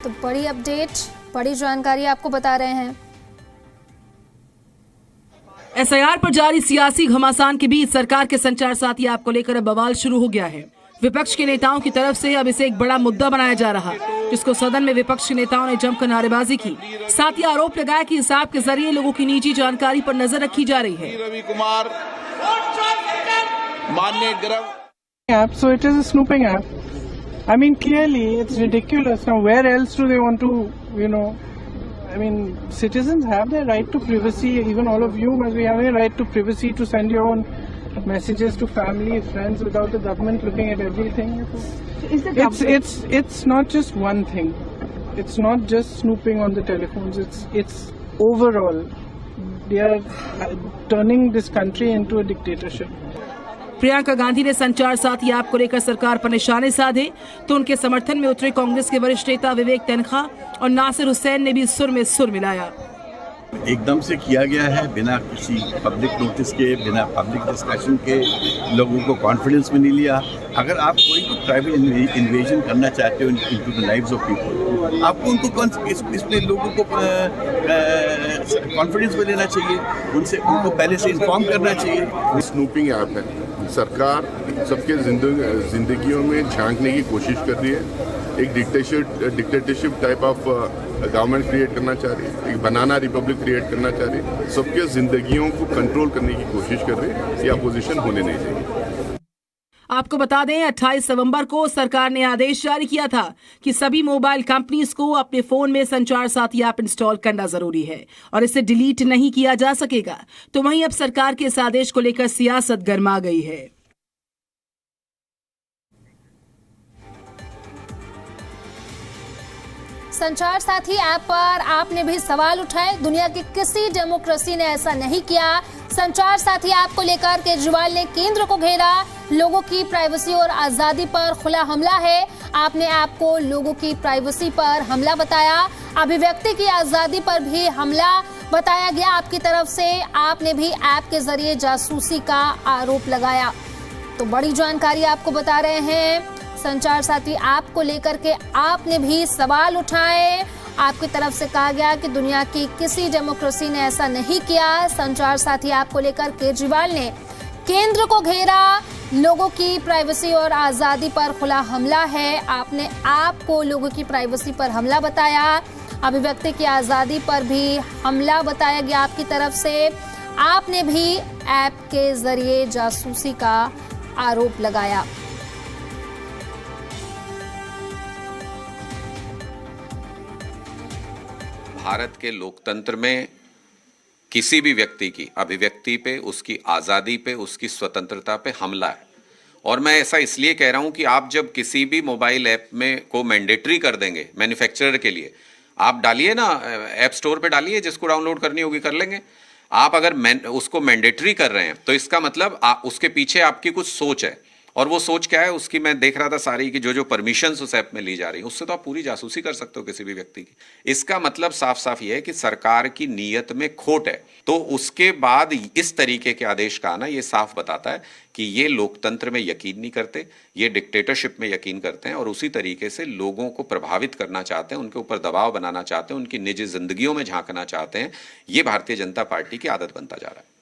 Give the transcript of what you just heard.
तो बड़ी अपडेट, बड़ी जानकारी आपको बता रहे हैं। एसआईआर पर जारी सियासी घमासान के बीच सरकार के संचार साथी ऐप को लेकर अब बवाल शुरू हो गया है। विपक्ष के नेताओं की तरफ से अब इसे एक बड़ा मुद्दा बनाया जा रहा है, जिसको सदन में विपक्ष के नेताओं ने जमकर नारेबाजी की। साथ ही आरोप लगाया कि इस ऐप के जरिए लोगों की निजी जानकारी पर नजर रखी जा रही है। रवि कुमार माननीय गृह app, so it is a snooping app. I mean, clearly, it's ridiculous. Now, where else do they want to, I mean, citizens have their right to privacy. Even all of you must be having a right to privacy to send your own messages to family, friends, without the government looking at everything. It's not just one thing. It's not just snooping on the telephones. It's overall. They are turning this country into a dictatorship. Priyanka Gandhi ने संचार साथी app को लेकर सरकार पर निशाने साधे तो उनके समर्थन में उतरे कांग्रेस के वरिष्ठ नेता विवेक तन्खा और नासिर हुसैन ने भी सुर में सुर मिलाया। एकदम से किया गया है, बिना किसी पब्लिक नोटिस के, बिना पब्लिक डिस्कशन के, लोगों को कॉन्फिडेंस में नहीं लिया। अगर आप कोई प्राइवेट इन्वेजन करना चाहते हो into the lives of people, आपको उनको इसमें लोगों को कॉन्फिडेंस में लेना चाहिए, उनको पहले से इन्फॉर्म करना चाहिए। स्नूपिंग ऐप है, सरकार सबके जिंदगियों में झांकने की कोशिश कर रही है। एक dictatorship type of government create करना चाह रही है, एक बनाना रिपब्लिक क्रिएट करना चाह रही है, सबके जिंदगियों को कंट्रोल करने की कोशिश कर रही है। ये अपोजिशन होने नहीं चाहिए। आपको बता दें 28 नवंबर को सरकार ने आदेश जारी किया था कि सभी मोबाइल कंपनीज को अपने फोन में संचार साथी ऐप इंस्टॉल करना जरूरी है और इसे डिलीट नहीं किया जा सकेगा। तो वहीं अब सरकार के इस आदेश को लेकर सियासत गर्मा गई है। संचार साथी ऐप पर आपने भी सवाल उठाए। दुनिया की किसी डेमोक्रेसी ने ऐसा नहीं किया। संचार साथी ऐप को लेकर केजरीवाल ने केंद्र को घेरा। लोगों की प्राइवेसी और आजादी पर खुला हमला है। आपने ऐप को लोगों की प्राइवेसी पर हमला बताया। अभिव्यक्ति की आजादी पर भी हमला बताया गया आपकी तरफ से। आपने भी ऐप के जरिए जासूसी का आरोप लगाया। तो बड़ी जानकारी आपको बता रहे हैं। संचार साथी ऐप को लेकर के आपने भी सवाल उठाए। आपकी तरफ से कहा गया कि दुनिया की किसी डेमोक्रेसी ने ऐसा नहीं किया। संचार साथी ऐप को लेकर केजरीवाल ने केंद्र को घेरा। लोगों की प्राइवेसी और आजादी पर खुला हमला है। आपने ऐप को लोगों की प्राइवेसी पर हमला बताया। अभिव्यक्ति की आजादी पर भी हमला बताया गया आपकी तरफ से। आपने भी ऐप के जरिए जासूसी का आरोप लगाया। भारत के लोकतंत्र में किसी भी व्यक्ति की अभिव्यक्ति पे, उसकी आज़ादी पे, उसकी स्वतंत्रता पे हमला है। और मैं ऐसा इसलिए कह रहा हूं कि आप जब किसी भी मोबाइल ऐप में को मैंडेटरी कर देंगे मैन्युफैक्चरर के लिए, आप डालिए ना, ऐप स्टोर पे डालिए, जिसको डाउनलोड करनी होगी कर लेंगे। आप अगर उसको मैंडेटरी कर रहे हैं तो इसका मतलब उसके पीछे आपकी कुछ सोच है। और वो सोच क्या है उसकी मैं देख रहा था सारी कि जो परमिशंस उस ऐप में ली जा रही है, उससे तो आप पूरी जासूसी कर सकते हो किसी भी व्यक्ति की। इसका मतलब साफ साफ ये है कि सरकार की नीयत में खोट है। तो उसके बाद इस तरीके के आदेश का आना ये साफ बताता है कि ये लोकतंत्र में यकीन नहीं करते, ये डिक्टेटरशिप में यकीन करते हैं और उसी तरीके से लोगों को प्रभावित करना चाहते हैं, उनके ऊपर दबाव बनाना चाहते हैं, उनकी निजी जिंदगियों में झांकना चाहते हैं। ये भारतीय जनता पार्टी की आदत बनता जा रहा है।